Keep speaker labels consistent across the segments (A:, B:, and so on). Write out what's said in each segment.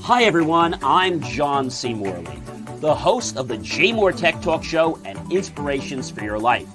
A: Hi, everyone. I'm John C. Morley, the host of the JMOR Tech Talk Show and Inspirations for Your Life.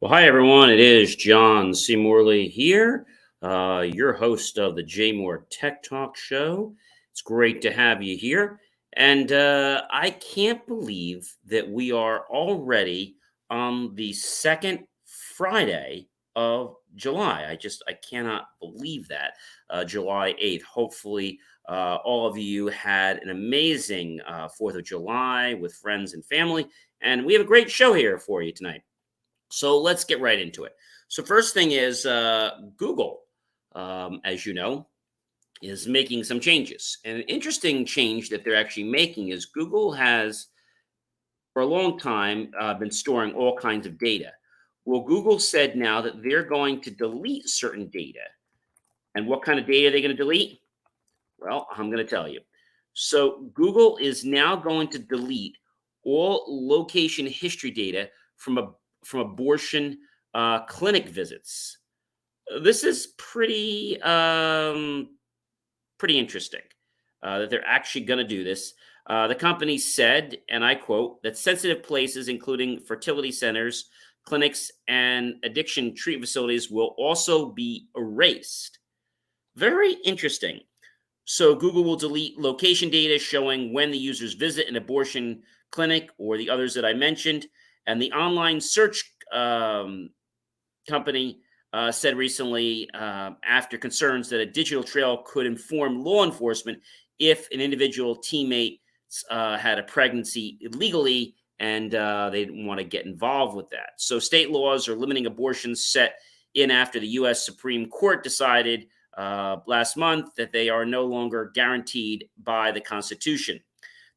A: Well, hi, everyone. It is John C. Morley here, your host of the JMOR Tech Talk Show. It's great to have you here. And I can't believe that we are already on the second Friday of July. I cannot believe that. July 8th. Hopefully, all of you had an amazing 4th of July with friends and family. And we have a great show here for you tonight. So let's get right into it. So first thing is Google, as you know, is making some changes. And an interesting change that they're actually making is Google has, for a long time, been storing all kinds of data. Well, Google said now that they're going to delete certain data. And what kind of data are they going to delete? Well, I'm going to tell you. So Google is now going to delete all location history data from abortion clinic visits. This is pretty interesting that they're actually going to do this. The company said, and I quote, that sensitive places, including fertility centers, clinics, and addiction treatment facilities, will also be erased. Very interesting. So Google will delete location data showing when the users visit an abortion clinic or the others that I mentioned. And the online search company said recently, after concerns that a digital trail could inform law enforcement if an individual teammate had a pregnancy illegally, and they didn't want to get involved with that. So state laws are limiting abortions set in after the U.S. Supreme Court decided last month that they are no longer guaranteed by the Constitution.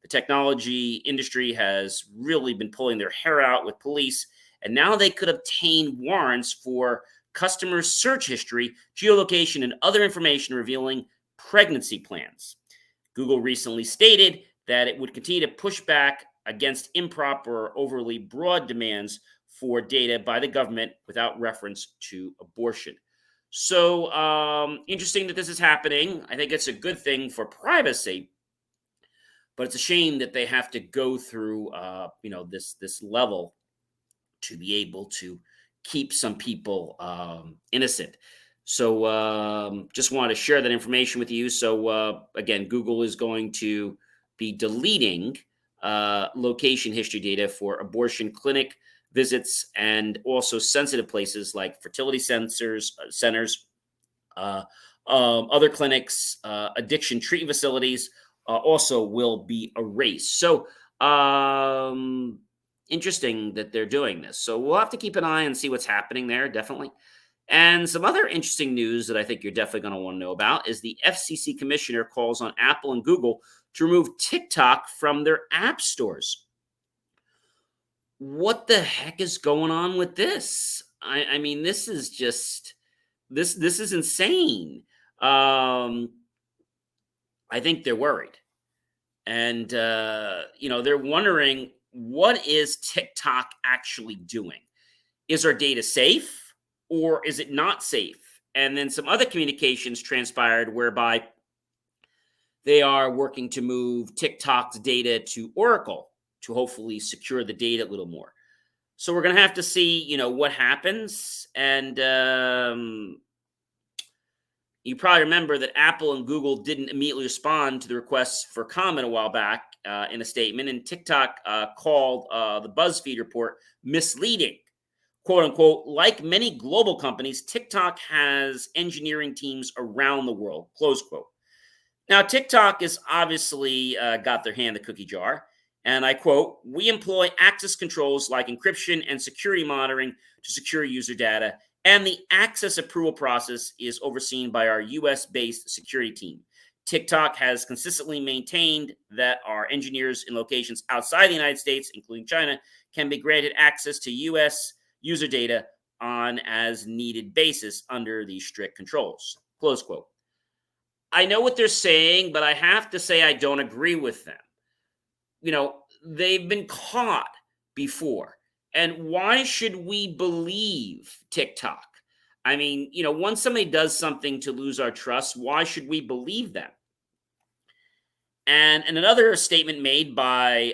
A: The technology industry has really been pulling their hair out with police, and now they could obtain warrants for customer search history, geolocation, and other information revealing pregnancy plans. Google recently stated that it would continue to push back against improper or overly broad demands for data by the government without reference to abortion. So interesting that this is happening. I think it's a good thing for privacy, but it's a shame that they have to go through this level to be able to keep some people innocent. So just want to share that information with you. So again, Google is going to be deleting location history data for abortion clinic visits and also sensitive places like fertility centers, other clinics, addiction treatment facilities also will be erased. So interesting that they're doing this. So we'll have to keep an eye and see what's happening there, definitely. And some other interesting news that I think you're definitely going to want to know about is the FCC commissioner calls on Apple and Google to remove TikTok from their app stores. What the heck is going on with this? I mean, this is just this is insane. I think they're worried, and they're wondering, what is TikTok actually doing? Is our data safe or is it not safe? And then some other communications transpired whereby they are working to move TikTok's data to Oracle to hopefully secure the data a little more. So we're going to have to see, what happens. And you probably remember that Apple and Google didn't immediately respond to the requests for comment a while back in a statement. And TikTok called the BuzzFeed report misleading. Quote unquote, like many global companies, TikTok has engineering teams around the world, close quote. Now, TikTok has obviously got their hand in the cookie jar. And I quote, we employ access controls like encryption and security monitoring to secure user data. And the access approval process is overseen by our US based security team. TikTok has consistently maintained that our engineers in locations outside the United States, including China, can be granted access to US user data on as needed basis under these strict controls. Close quote. I know what they're saying, but I have to say I don't agree with them. They've been caught before. And why should we believe TikTok? I mean, once somebody does something to lose our trust, why should we believe them? And another statement made by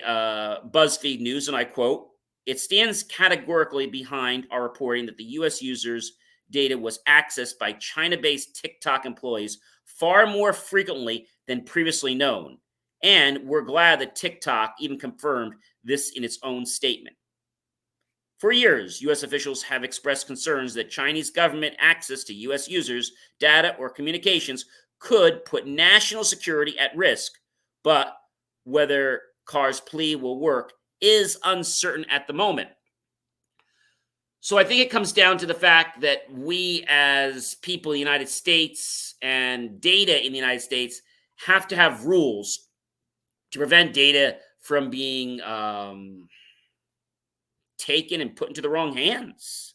A: BuzzFeed News, and I quote, it stands categorically behind our reporting that the US users' data was accessed by China based TikTok employees far more frequently than previously known. And we're glad that TikTok even confirmed this in its own statement. For years, US officials have expressed concerns that Chinese government access to US users' data or communications could put national security at risk, but whether Carr's plea will work is uncertain at the moment. So I think it comes down to the fact that we as people in the United States and data in the United States have to have rules to prevent data from being taken and put into the wrong hands.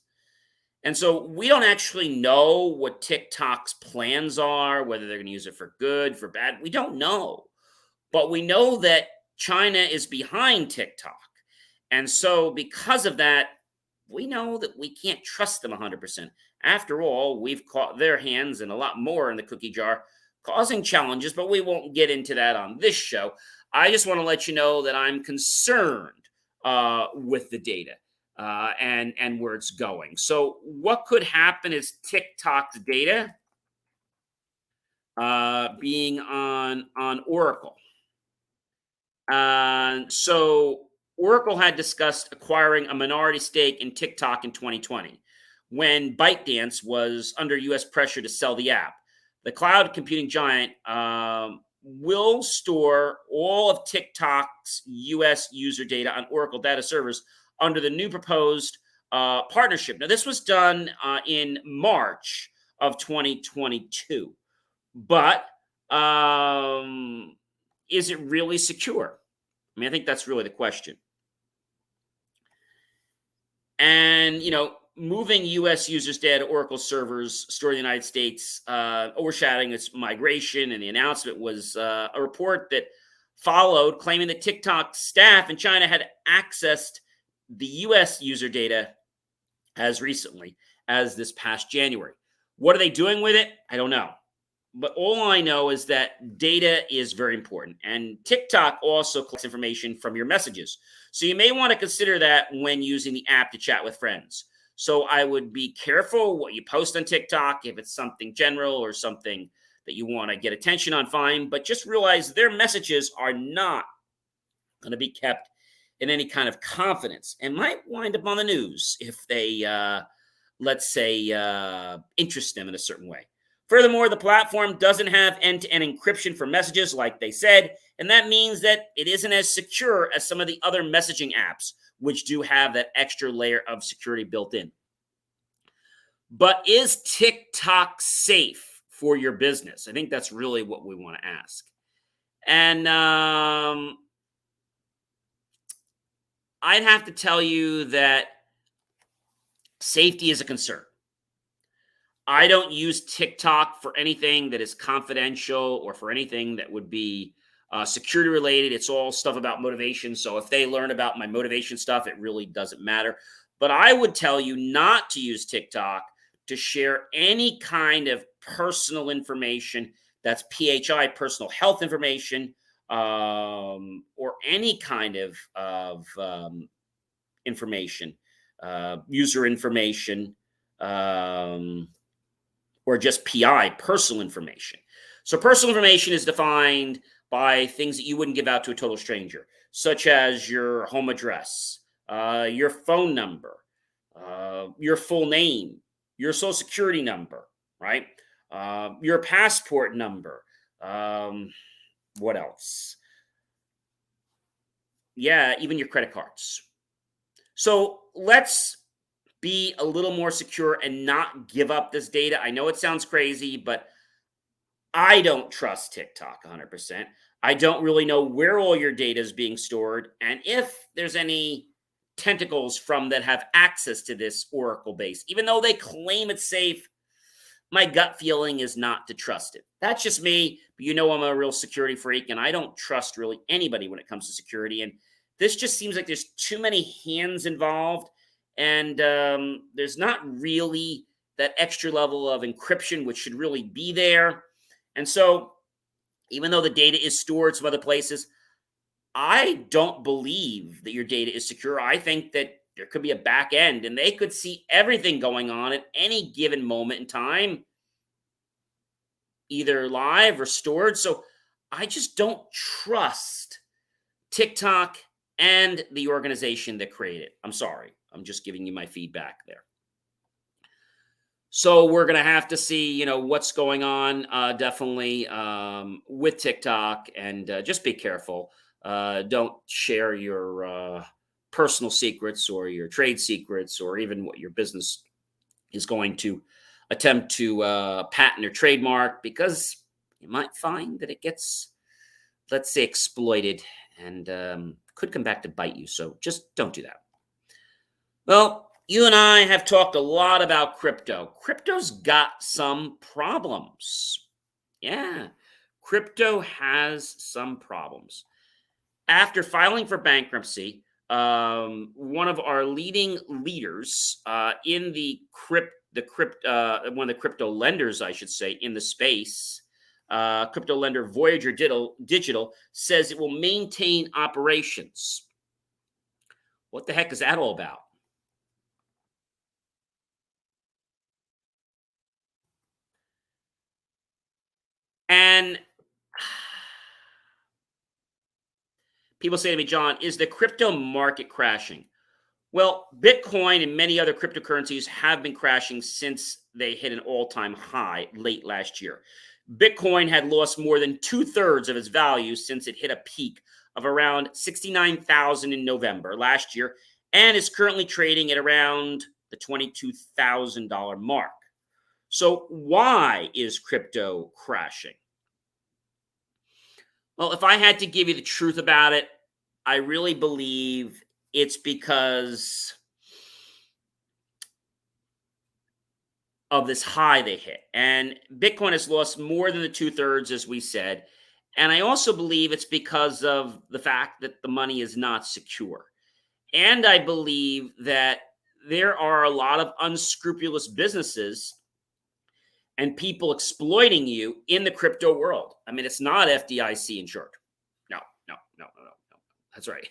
A: And so we don't actually know what TikTok's plans are, whether they're going to use it for good, for bad. We don't know. But we know that China is behind TikTok. And so because of that, we know that we can't trust them 100%. After all, we've caught their hands and a lot more in the cookie jar, causing challenges, but we won't get into that on this show. I just want to let you know that I'm concerned with the data and where it's going. So what could happen is TikTok's data being on Oracle. So Oracle had discussed acquiring a minority stake in TikTok in 2020 when ByteDance was under US pressure to sell the app. The cloud computing giant will store all of TikTok's US user data on Oracle data servers under the new proposed partnership. Now, this was done in March of 2022, but is it really secure? I mean, I think that's really the question. And, moving US users' data to Oracle servers stored in the United States, overshadowing its migration, and the announcement was a report that followed claiming that TikTok staff in China had accessed the US user data as recently as this past January. What are they doing with it? I don't know. But all I know is that data is very important. And TikTok also collects information from your messages. So you may want to consider that when using the app to chat with friends. So I would be careful what you post on TikTok. If it's something general or something that you want to get attention on, fine. But just realize their messages are not going to be kept in any kind of confidence and might wind up on the news if they, let's say, interest them in a certain way. Furthermore, the platform doesn't have end-to-end encryption for messages like they said, and that means that it isn't as secure as some of the other messaging apps, which do have that extra layer of security built in. But is TikTok safe for your business? I think that's really what we want to ask. And I'd have to tell you that safety is a concern. I don't use TikTok for anything that is confidential or for anything that would be security related. It's all stuff about motivation. So if they learn about my motivation stuff, it really doesn't matter. But I would tell you not to use TikTok to share any kind of personal information that's PHI, personal health information, or any kind of information, user information. Or just PI, personal information. So personal information is defined by things that you wouldn't give out to a total stranger, such as your home address, your phone number, your full name, your social security number, right? Your passport number, Um, what else? Yeah, even your credit cards. So let's be a little more secure and not give up this data. I know it sounds crazy, but I don't trust TikTok 100%. I don't really know where all your data is being stored and if there's any tentacles from that have access to this Oracle base. Even though they claim it's safe, my gut feeling is not to trust it. That's just me. But you know, I'm a real security freak and I don't trust really anybody when it comes to security. And this just seems like there's too many hands involved. And there's not really that extra level of encryption, which should really be there. And so, even though the data is stored some other places, I don't believe that your data is secure. I think that there could be a back end and they could see everything going on at any given moment in time, either live or stored. So I just don't trust TikTok and the organization that created it. I'm sorry. I'm just giving you my feedback there. So we're going to have to see, what's going on definitely with TikTok and just be careful. Don't share your personal secrets or your trade secrets or even what your business is going to attempt to patent or trademark because you might find that it gets, let's say, exploited and could come back to bite you. So just don't do that. Well, you and I have talked a lot about crypto. Crypto's got some problems. Yeah, crypto has some problems. After filing for bankruptcy, one of our leading leaders in one of the crypto lenders, I should say, in the space, crypto lender Voyager Digital, says it will maintain operations. What the heck is that all about? And people say to me, John, is the crypto market crashing? Well, Bitcoin and many other cryptocurrencies have been crashing since they hit an all time high late last year. Bitcoin had lost more than 2/3 of its value since it hit a peak of around 69,000 in November last year and is currently trading at around the $22,000 mark. So, why is crypto crashing? Well, if I had to give you the truth about it, I really believe it's because of this high they hit. And Bitcoin has lost more than the 2/3, as we said. And I also believe it's because of the fact that the money is not secure. And I believe that there are a lot of unscrupulous businesses and people exploiting you in the crypto world. I mean, it's not FDIC insured. No, no, no, no, no, no. That's right.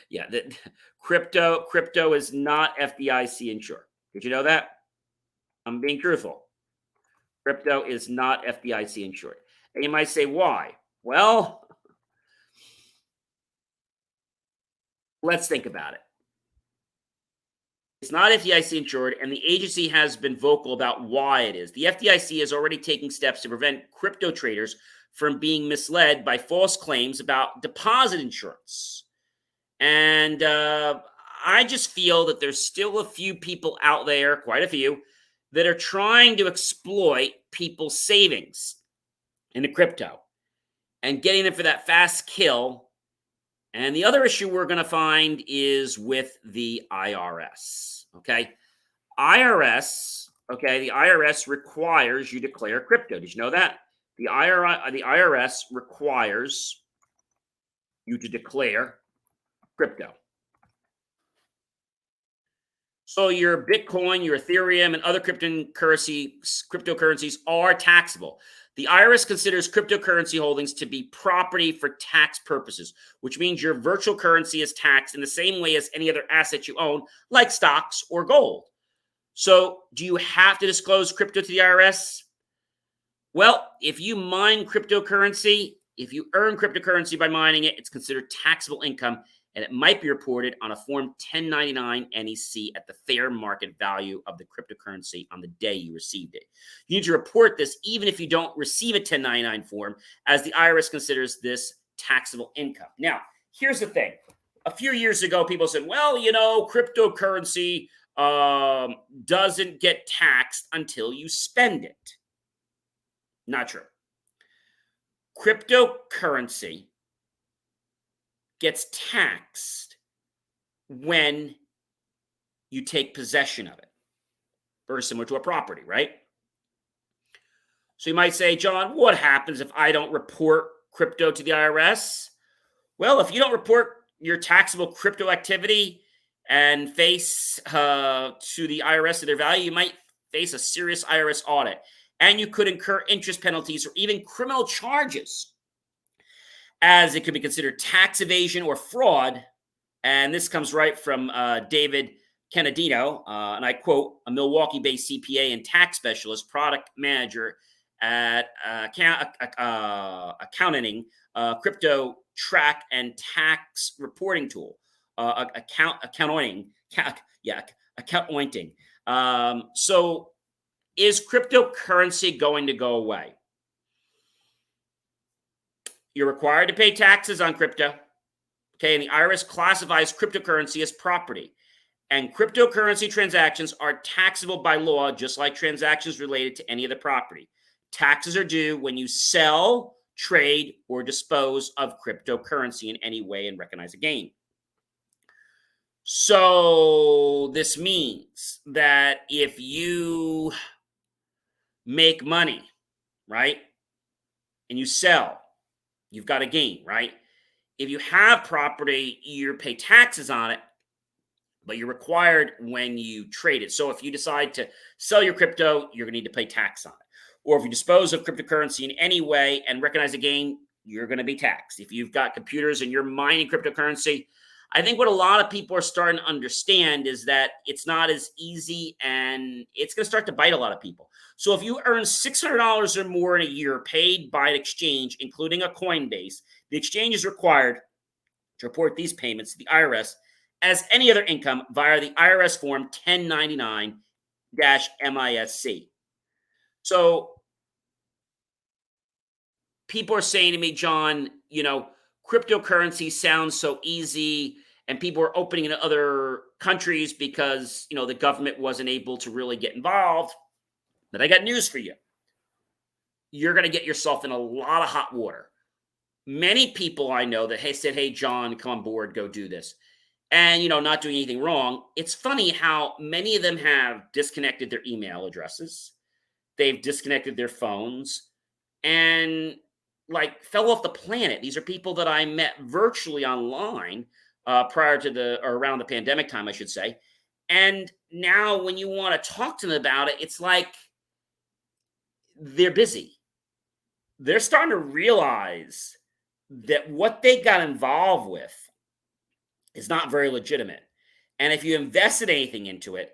A: Yeah, that crypto is not FDIC insured. Did you know that? I'm being truthful. Crypto is not FDIC insured. And you might say, why? Well, let's think about it. It's not FDIC insured, and the agency has been vocal about why it is. The FDIC is already taking steps to prevent crypto traders from being misled by false claims about deposit insurance. And I just feel that there's still a few people out there, quite a few, that are trying to exploit people's savings in the crypto and getting them for that fast kill. And the other issue we're going to find is with the IRS. Okay. The IRS requires you declare crypto. Did you know that? The IRS requires you to declare crypto. So your Bitcoin, your Ethereum, and other cryptocurrencies are taxable. The IRS considers cryptocurrency holdings to be property for tax purposes, which means your virtual currency is taxed in the same way as any other asset you own, like stocks or gold. So, do you have to disclose crypto to the IRS? Well, if you mine cryptocurrency, if you earn cryptocurrency by mining it, it's considered taxable income and it might be reported on a Form 1099 NEC at the fair market value of the cryptocurrency on the day you received it. You need to report this even if you don't receive a 1099 form, as the IRS considers this taxable income. Now, here's the thing. A few years ago, people said, well, cryptocurrency doesn't get taxed until you spend it. Not true. Cryptocurrency gets taxed when you take possession of it. Very similar to a property, right? So you might say, John, what happens if I don't report crypto to the IRS? Well, if you don't report your taxable crypto activity and face to the IRS to their value, you might face a serious IRS audit, and you could incur interest penalties or even criminal charges, as it could be considered tax evasion or fraud. And this comes right from David Canadino, and I quote, a Milwaukee-based CPA and tax specialist, product manager at accounting, crypto track and tax reporting tool, accounting. So is cryptocurrency going to go away? You're required to pay taxes on crypto. Okay, and the IRS classifies cryptocurrency as property. And cryptocurrency transactions are taxable by law, just like transactions related to any other property. Taxes are due when you sell, trade, or dispose of cryptocurrency in any way and recognize a gain. So this means that if you make money, right, and you sell, you've got a gain, right? If you have property, you pay taxes on it, but you're required when you trade it. So if you decide to sell your crypto, you're going to need to pay tax on it. Or if you dispose of cryptocurrency in any way and recognize a gain, you're going to be taxed. If you've got computers and you're mining cryptocurrency, I think what a lot of people are starting to understand is that it's not as easy, and it's going to start to bite a lot of people. So if you earn $600 or more in a year paid by an exchange, including a Coinbase, the exchange is required to report these payments to the IRS as any other income via the IRS Form 1099-MISC. So people are saying to me, John, cryptocurrency sounds so easy, and people are opening in other countries because, the government wasn't able to really get involved. But I got news for you. You're going to get yourself in a lot of hot water. Many people I know that said, hey, John, come on board, go do this. And, not doing anything wrong. It's funny how many of them have disconnected their email addresses. They've disconnected their phones and fell off the planet. These are people that I met virtually online prior to around the pandemic time, I should say. And now when you want to talk to them about it, it's like they're busy. They're starting to realize that what they got involved with is not very legitimate. And if you invested anything into it,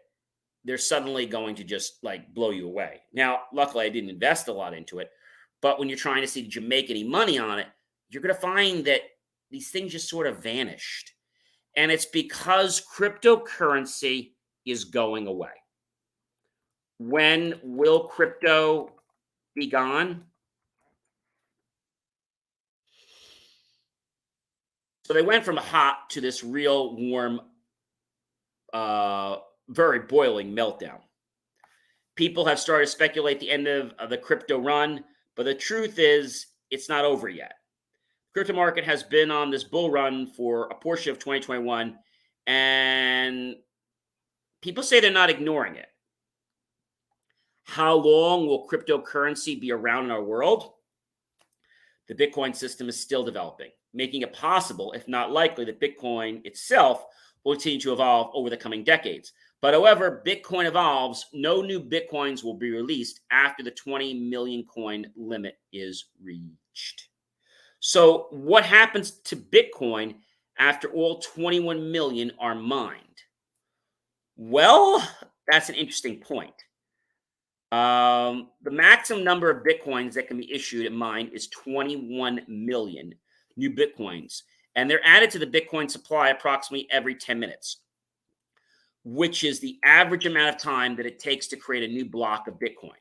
A: they're suddenly going to just blow you away. Now, luckily, I didn't invest a lot into it. But when you're trying to see, did you make any money on it, you're going to find that these things just sort of vanished. And it's because cryptocurrency is going away. When will crypto be gone? So they went from hot to this real warm, very boiling meltdown. People have started to speculate the end of the crypto run, but the truth is it's not over yet. Crypto market has been on this bull run for a portion of 2021, and people say they're not ignoring it. How long will cryptocurrency be around in our world? The Bitcoin system is still developing, making it possible, if not likely, that Bitcoin itself will continue to evolve over the coming decades. But however Bitcoin evolves, no new Bitcoins will be released after the 20 million coin limit is reached. So what happens to Bitcoin after all 21 million are mined? Well, that's an interesting point. The maximum number of Bitcoins that can be issued and mined is 21 million new Bitcoins. And they're added to the Bitcoin supply approximately every 10 minutes, which is the average amount of time that it takes to create a new block of Bitcoin.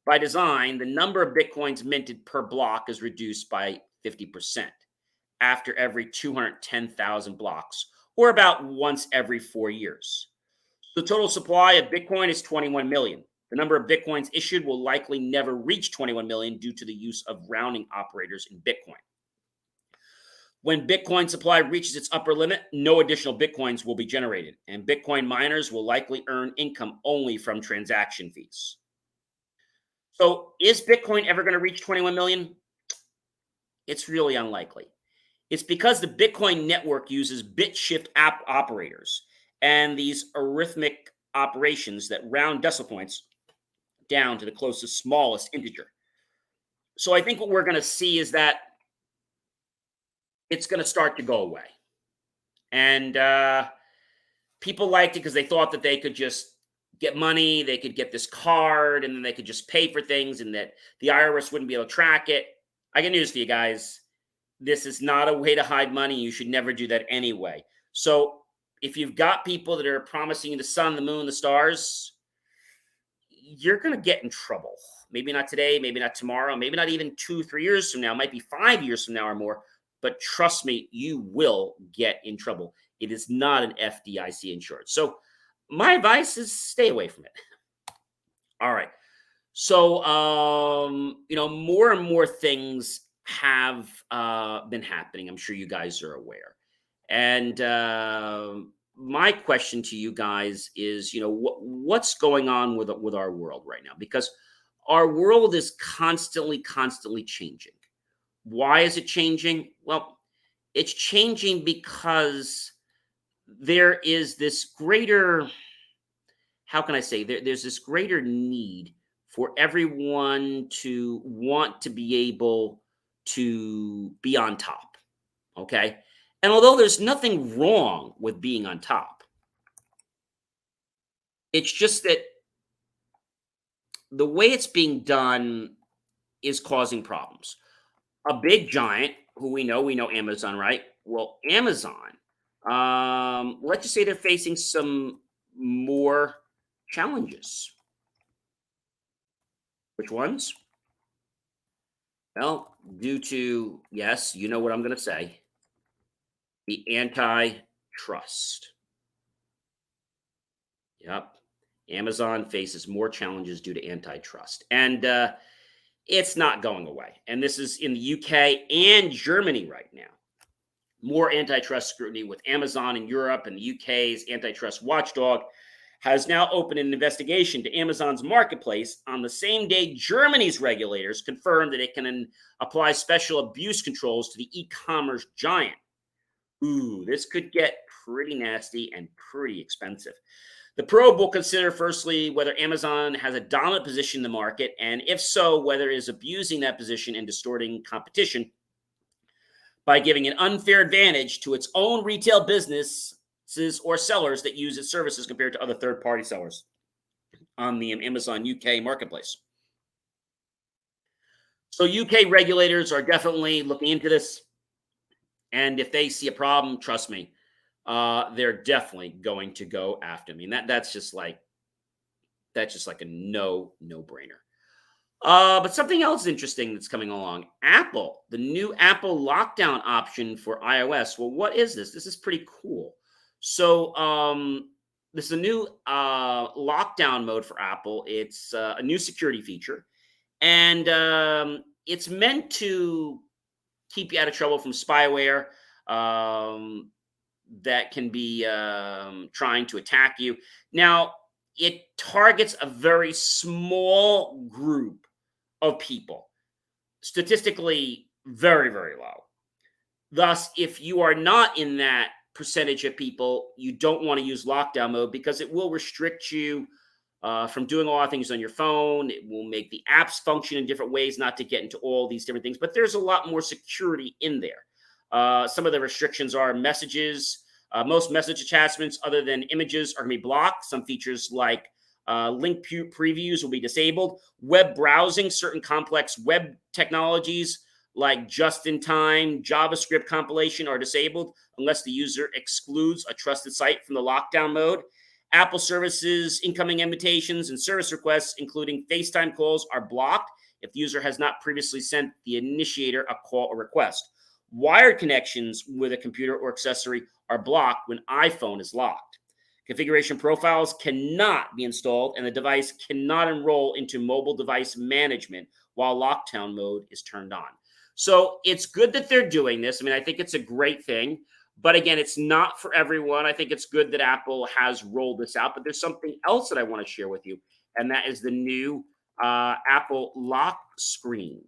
A: By design, the number of Bitcoins minted per block is reduced by 50% after every 210,000 blocks, or about once every 4 years. The total supply of Bitcoin is 21 million. The number of Bitcoins issued will likely never reach 21 million due to the use of rounding operators in Bitcoin. When Bitcoin supply reaches its upper limit, no additional Bitcoins will be generated, and Bitcoin miners will likely earn income only from transaction fees. So, is Bitcoin ever going to reach 21 million? It's really unlikely. It's because the Bitcoin network uses bit shift app operators and these arithmetic operations that round decimal points down to the closest, smallest integer. So I think what we're going to see is that it's going to start to go away. And people liked it because they thought that they could just get money, they could get this card, and then they could just pay for things, and that the IRS wouldn't be able to track it. I got news for you guys. This is not a way to hide money. You should never do that anyway. So if you've got people that are promising you the sun, the moon, the stars, you're going to get in trouble. Maybe not today, maybe not tomorrow, maybe not even 2-3 years from now, it might be 5 years from now or more. But trust me, you will get in trouble. It is not an FDIC insured. So my advice is stay away from it. All right. So, more and more things have been happening. I'm sure you guys are aware. And my question to you guys is, what's going on with our world right now? Because our world is constantly changing. Why is it changing? Well, it's changing because there is this greater, how can I say, there's this greater need for everyone to want to be able to be on top. Okay. And although there's nothing wrong with being on top, it's just that the way it's being done is causing problems. A big giant who we know Amazon, right? Well, Amazon, let's just say they're facing some more challenges. Which ones? Well, due to, yes, you know what I'm going to say, the antitrust. Yep. Amazon faces more challenges due to antitrust. And it's not going away. And this is in the UK and Germany right now. More antitrust scrutiny with Amazon in Europe, and the UK's antitrust watchdog has now opened an investigation to Amazon's marketplace on the same day Germany's regulators confirmed that it can apply special abuse controls to the e-commerce giant. Ooh, this could get pretty nasty and pretty expensive. The probe will consider, firstly, whether Amazon has a dominant position in the market, and if so, whether it is abusing that position and distorting competition by giving an unfair advantage to its own retail businesses or sellers that use its services compared to other third-party sellers on the Amazon UK marketplace. So UK regulators are definitely looking into this, and if they see a problem, trust me, they're definitely going to go after me. And that's just like a no-brainer. But something else interesting that's coming along. Apple, the new Apple lockdown option for iOS. Well, what is this? This is pretty cool. So this is a new lockdown mode for Apple. It's a new security feature. And it's meant to keep you out of trouble from spyware that can be trying to attack you. Now, it targets a very small group of people, statistically very, very low. Thus, if you are not in that percentage of people, you don't want to use lockdown mode because it will restrict you from doing a lot of things on your phone. It will make the apps function in different ways, not to get into all these different things, but there's a lot more security in there. Some of the restrictions are messages. Most message attachments other than images are going to be blocked. Some features like link previews will be disabled. Web browsing, certain complex web technologies like just-in-time JavaScript compilation are disabled unless the user excludes a trusted site from the lockdown mode. Apple services, incoming invitations, and service requests, including FaceTime calls, are blocked if the user has not previously sent the initiator a call or request. Wired connections with a computer or accessory are blocked when iPhone is locked. Configuration profiles cannot be installed, and the device cannot enroll into mobile device management while lockdown mode is turned on. So it's good that they're doing this. I mean, I think it's a great thing. But again, it's not for everyone. I think it's good that Apple has rolled this out. But there's something else that I want to share with you, and that is the new Apple lock screen.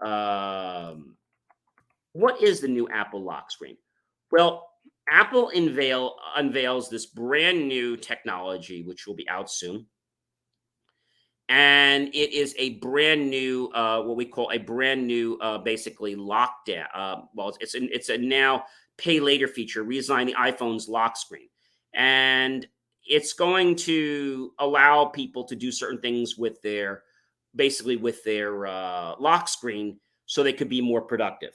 A: What is the new Apple lock screen? Well, Apple unveils this brand new technology, which will be out soon. And it is a brand new, what we call a brand new, basically lockdown. It's a now pay later feature, redesign the iPhone's lock screen, and it's going to allow people to do certain things with their, basically with their lock screen, so they could be more productive.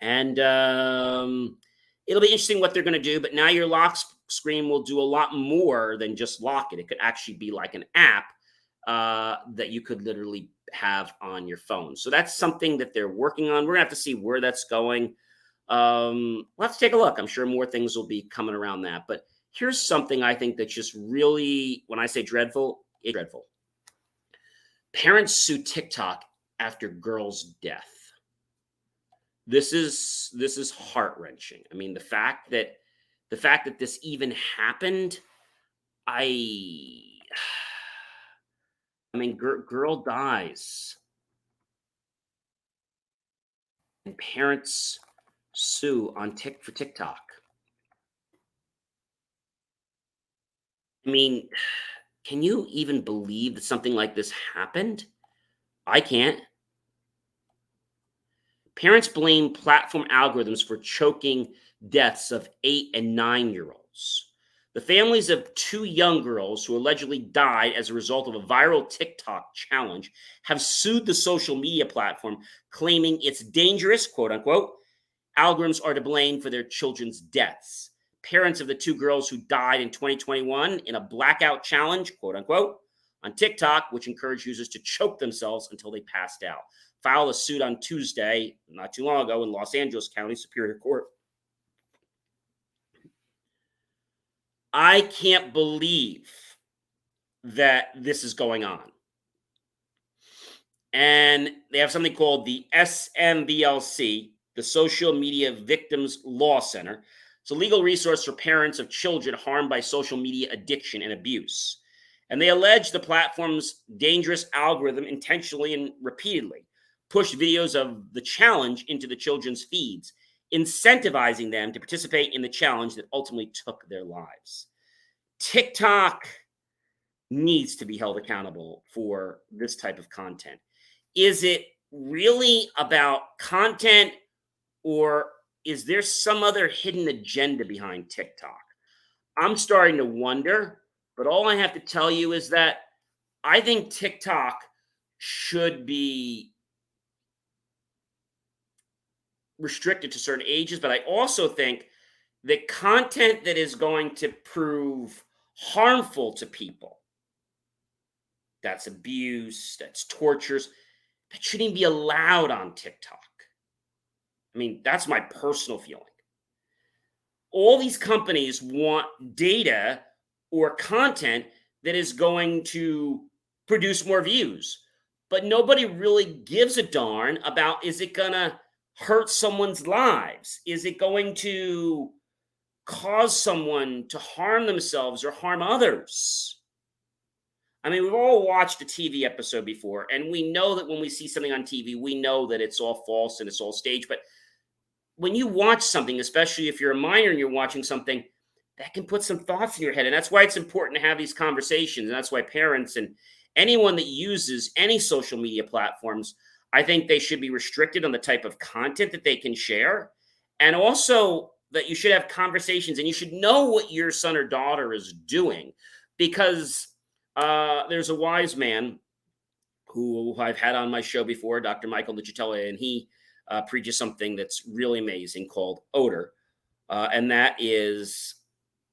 A: And it'll be interesting what they're going to do. But now your lock screen will do a lot more than just lock it. It could actually be like an app that you could literally have on your phone. So that's something that they're working on. We're gonna have to see where that's going. We'll have to take a look. I'm sure more things will be coming around that. But here's something I think that's just really, when I say dreadful, it's dreadful. Parents sue TikTok after girl's death. This is heart-wrenching. I mean, the fact that this even happened, I mean, girl dies, and parents sue for TikTok. I mean, can you even believe that something like this happened? I can't. Parents blame platform algorithms for choking deaths of 8 and 9-year-olds. The families of 2 young girls who allegedly died as a result of a viral TikTok challenge have sued the social media platform, claiming its dangerous, quote unquote, algorithms are to blame for their children's deaths. Parents of the 2 girls who died in 2021 in a blackout challenge, quote unquote, on TikTok, which encouraged users to choke themselves until they passed out, filed a suit on Tuesday, not too long ago, in Los Angeles County Superior Court. I can't believe that this is going on. And they have something called the SMVLC, the Social Media Victims Law Center. It's a legal resource for parents of children harmed by social media addiction and abuse. And they allege the platform's dangerous algorithm intentionally and repeatedly pushed videos of the challenge into the children's feeds, incentivizing them to participate in the challenge that ultimately took their lives. TikTok needs to be held accountable for this type of content. Is it really about content, or is there some other hidden agenda behind TikTok? I'm starting to wonder, but all I have to tell you is that I think TikTok should be restricted to certain ages, but I also think that content that is going to prove harmful to people, that's abuse, that's tortures, that shouldn't be allowed on TikTok. I mean, that's my personal feeling. All these companies want data or content that is going to produce more views, but nobody really gives a darn about, is it going to hurt someone's lives? Is it going to cause someone to harm themselves or harm others? I mean, we've all watched a TV episode before, and we know that when we see something on TV, we know that it's all false and it's all staged. But when you watch something, especially if you're a minor and you're watching something, that can put some thoughts in your head. And that's why it's important to have these conversations. And that's why parents and anyone that uses any social media platforms, I think they should be restricted on the type of content that they can share. And also that you should have conversations and you should know what your son or daughter is doing. Because there's a wise man who I've had on my show before, Dr. Michael Nicitella, and he preaches something that's really amazing called odor, and that is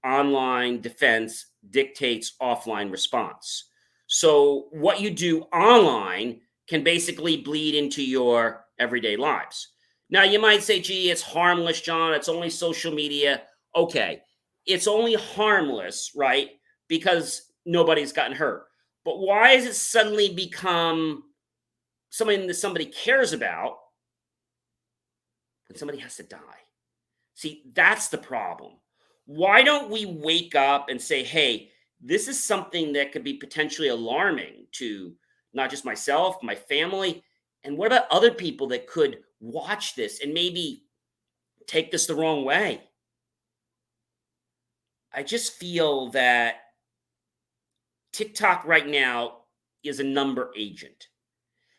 A: online defense dictates offline response. So what you do online can basically bleed into your everyday lives. Now you might say, gee, it's harmless, John. It's only social media. Okay. It's only harmless, right? Because nobody's gotten hurt. But why has it suddenly become something that somebody cares about when somebody has to die? See, that's the problem. Why don't we wake up and say, hey, this is something that could be potentially alarming to not just myself, my family, and what about other people that could watch this and maybe take this the wrong way? I just feel that TikTok right now is a number agent.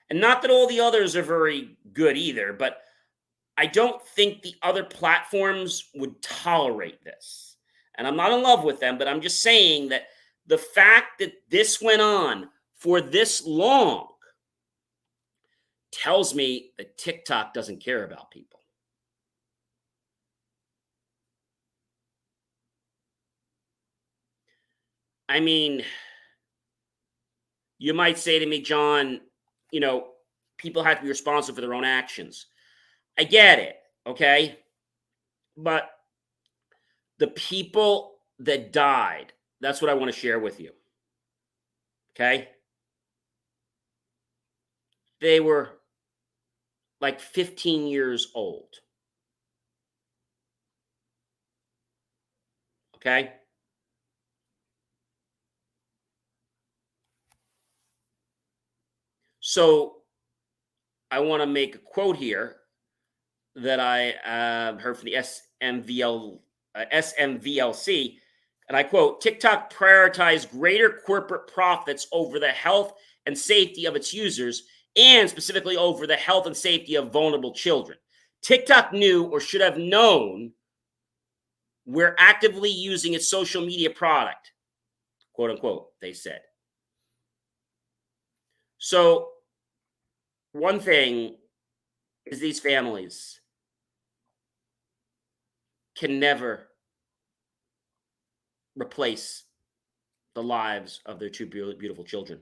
A: And not that all the others are very good either, but I don't think the other platforms would tolerate this. And I'm not in love with them, but I'm just saying that the fact that this went on for this long tells me that TikTok doesn't care about people. I mean, you might say to me, John, you know, people have to be responsible for their own actions. I get it, okay? But the people that died, that's what I want to share with you, okay? They were like 15 years old. Okay. So I want to make a quote here that I heard from the SMVLC. And I quote, TikTok prioritized greater corporate profits over the health and safety of its users, and specifically over the health and safety of vulnerable children. TikTok knew or should have known we're actively using its social media product, quote unquote, they said. So, one thing is these families can never replace the lives of their two beautiful children.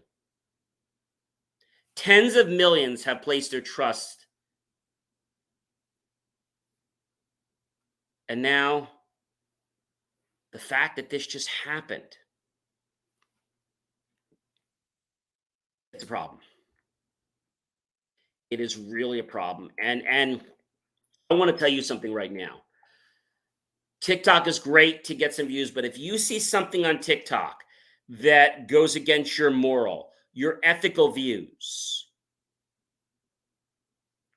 A: Tens of millions have placed their trust. And now, the fact that this just happened, it's a problem. It is really a problem. And I want to tell you something right now. TikTok is great to get some views, but if you see something on TikTok that goes against your moral, your ethical views,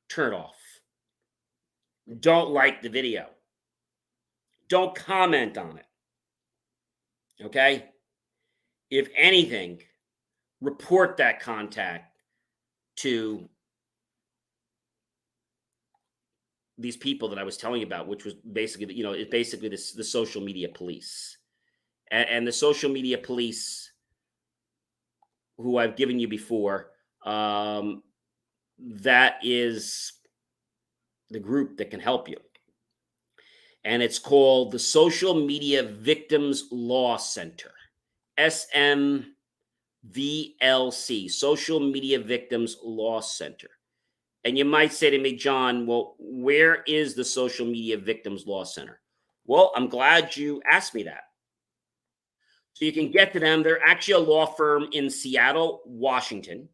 A: turn it off. Don't like the video. Don't comment on it. Okay? If anything, report that contact to these people that I was telling you about, which was basically, it's basically the social media police. And the social media police, who I've given you before, that is the group that can help you. And it's called the Social Media Victims Law Center, SMVLC, Social Media Victims Law Center. And you might say to me, John, well, where is the Social Media Victims Law Center? Well, I'm glad you asked me that. So you can get to them. They're actually a law firm in Seattle, Washington.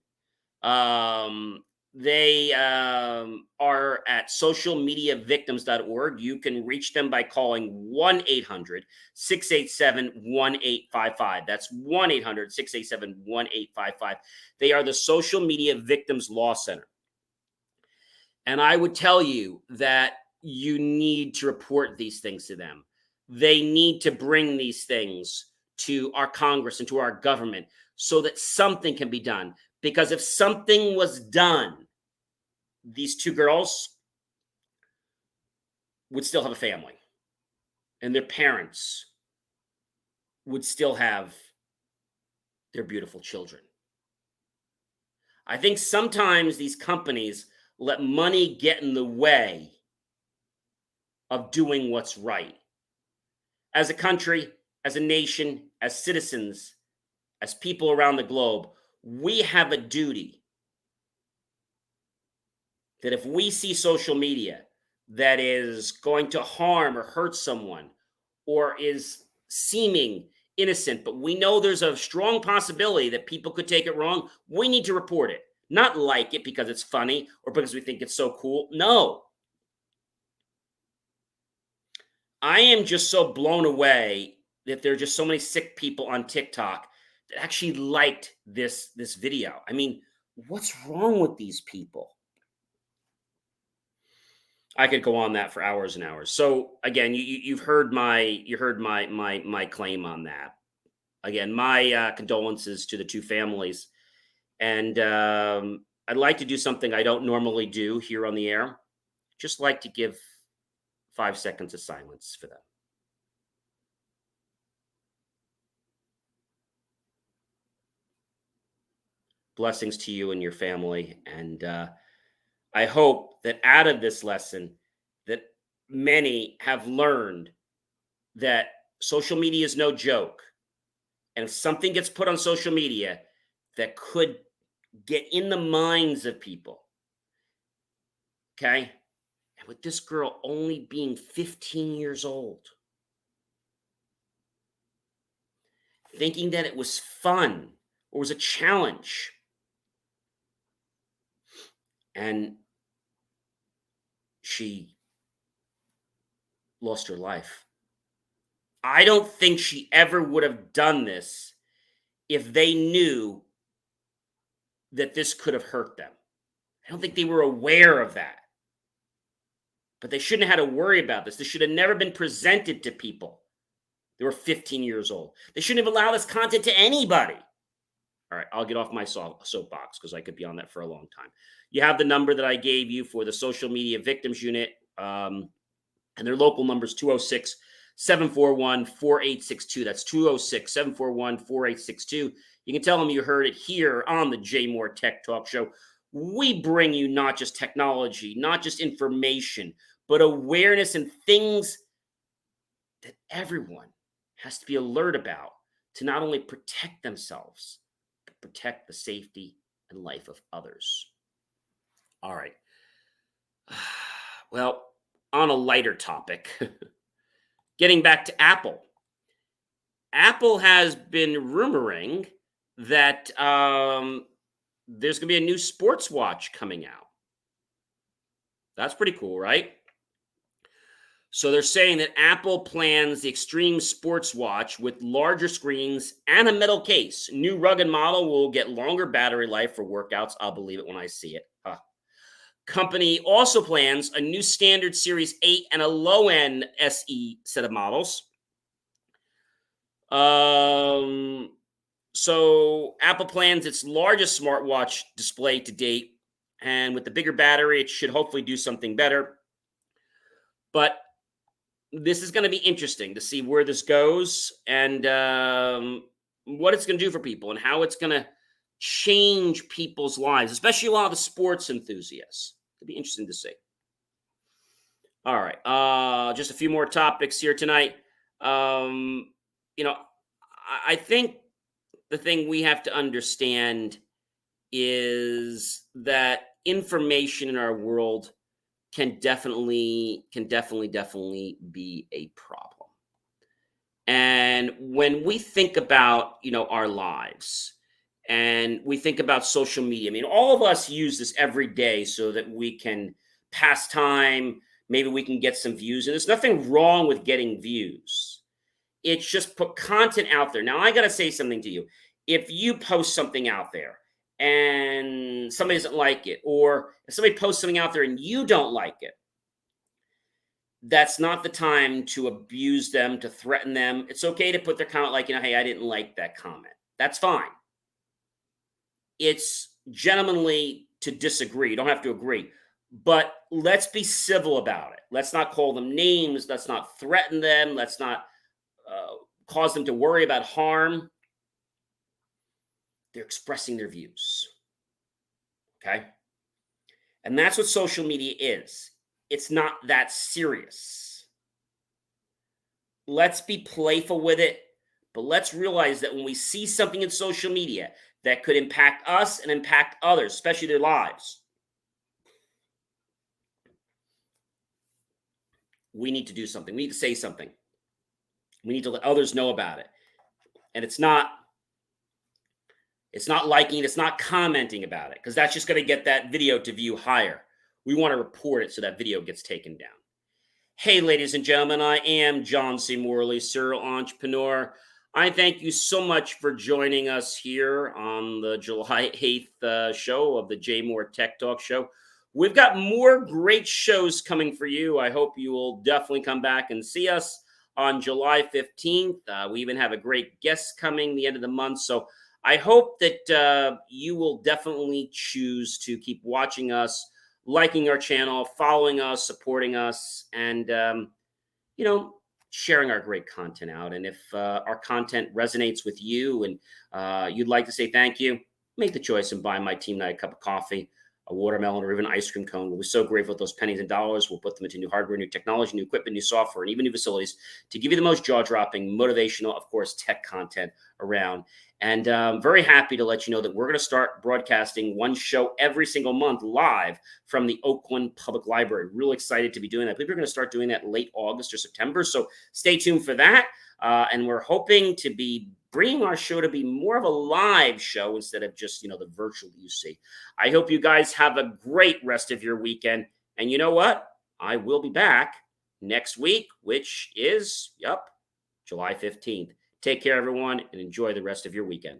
A: They are at socialmediavictims.org. You can reach them by calling 1-800-687-1855. That's 1-800-687-1855. They are the Social Media Victims Law Center. And I would tell you that you need to report these things to them. They need to bring these things to our Congress and to our government so that something can be done. Because if something was done, these two girls would still have a family, and their parents would still have their beautiful children. I think sometimes these companies let money get in the way of doing what's right. As a country, as a nation, as citizens, as people around the globe, we have a duty that if we see social media that is going to harm or hurt someone or is seeming innocent, but we know there's a strong possibility that people could take it wrong, we need to report it. Not like it because it's funny or because we think it's so cool. No. I am just so blown away that there are just so many sick people on TikTok that actually liked this video. I mean, what's wrong with these people? I could go on that for hours and hours. So again, you've heard my claim on that. Again, my condolences to the two families, and I'd like to do something I don't normally do here on the air. Just like to give 5 seconds of silence for them. Blessings to you and your family, and I hope that out of this lesson, that many have learned that social media is no joke. And if something gets put on social media that could get in the minds of people, okay? And with this girl only being 15 years old, thinking that it was fun or was a challenge, and she lost her life. I don't think she ever would have done this if they knew that this could have hurt them. I don't think they were aware of that. But they shouldn't have had to worry about this. This should have never been presented to people. They were 15 years old. They shouldn't have allowed this content to anybody. All right, I'll get off my soapbox because I could be on that for a long time. You have the number that I gave you for the Social Media Victims Unit, and their local number is 206 741 4862. That's 206 741 4862. You can tell them you heard it here on the JMOR Tech Talk Show. We bring you not just technology, not just information, but awareness and things that everyone has to be alert about to not only protect themselves, but protect the safety and life of others. All right. Well, on a lighter topic, getting back to Apple. Apple has been rumoring that there's going to be a new sports watch coming out. That's pretty cool, right? So they're saying that Apple plans the Extreme Sports Watch with larger screens and a metal case. New rugged model will get longer battery life for workouts. I'll believe it when I see it. Company also plans a new standard Series 8 and a low-end SE set of models. So Apple plans its largest smartwatch display to date, and with the bigger battery, it should hopefully do something better. But this is going to be interesting to see where this goes and what it's going to do for people and how it's going to change people's lives, especially a lot of the sports enthusiasts. It'll be interesting to see. All right. Just a few more topics here tonight. I think the thing we have to understand is that information in our world can definitely be a problem. And when we think about, our lives and we think about social media, I mean, all of us use this every day so that we can pass time. Maybe we can get some views, and there's nothing wrong with getting views. It's just put content out there. Now, I got to say something to you. If you post something out there and somebody doesn't like it, or if somebody posts something out there and you don't like it, that's not the time to abuse them, to threaten them. It's okay to put their comment like, hey, I didn't like that comment. That's fine. It's gentlemanly to disagree. You don't have to agree. But let's be civil about it. Let's not call them names. Let's not threaten them. Let's not cause them to worry about harm. They're expressing their views. Okay? And that's what social media is. It's not that serious. Let's be playful with it, but let's realize that when we see something in social media that could impact us and impact others, especially their lives, we need to do something. We need to say something. We need to let others know about it. And it's not liking it, it's not commenting about it, because that's just going to get that video to view higher. We want to report it so that video gets taken down. Hey, ladies and gentlemen, I am John C. Morley, serial entrepreneur. I thank you so much for joining us here on the July 8th show of the JMOR Tech Talk Show. We've got more great shows coming for you. I hope you will definitely come back and see us on July 15th. We even have a great guest coming the end of the month. So I hope that you will definitely choose to keep watching us, liking our channel, following us, supporting us, and, sharing our great content out. And if our content resonates with you and you'd like to say thank you, make the choice and buy my team and I a cup of coffee, a watermelon, or even an ice cream cone. We'll be so grateful for those pennies and dollars. We'll put them into new hardware, new technology, new equipment, new software, and even new facilities to give you the most jaw-dropping, motivational, of course, tech content around. And very happy to let you know that we're going to start broadcasting one show every single month live from the Oakland Public Library. Real excited to be doing that. I believe we're going to start doing that late August or September. So stay tuned for that. And we're hoping to be bringing our show to be more of a live show instead of just, the virtual you see. I hope you guys have a great rest of your weekend. And you know what? I will be back next week, which is, July 15th. Take care, everyone, and enjoy the rest of your weekend.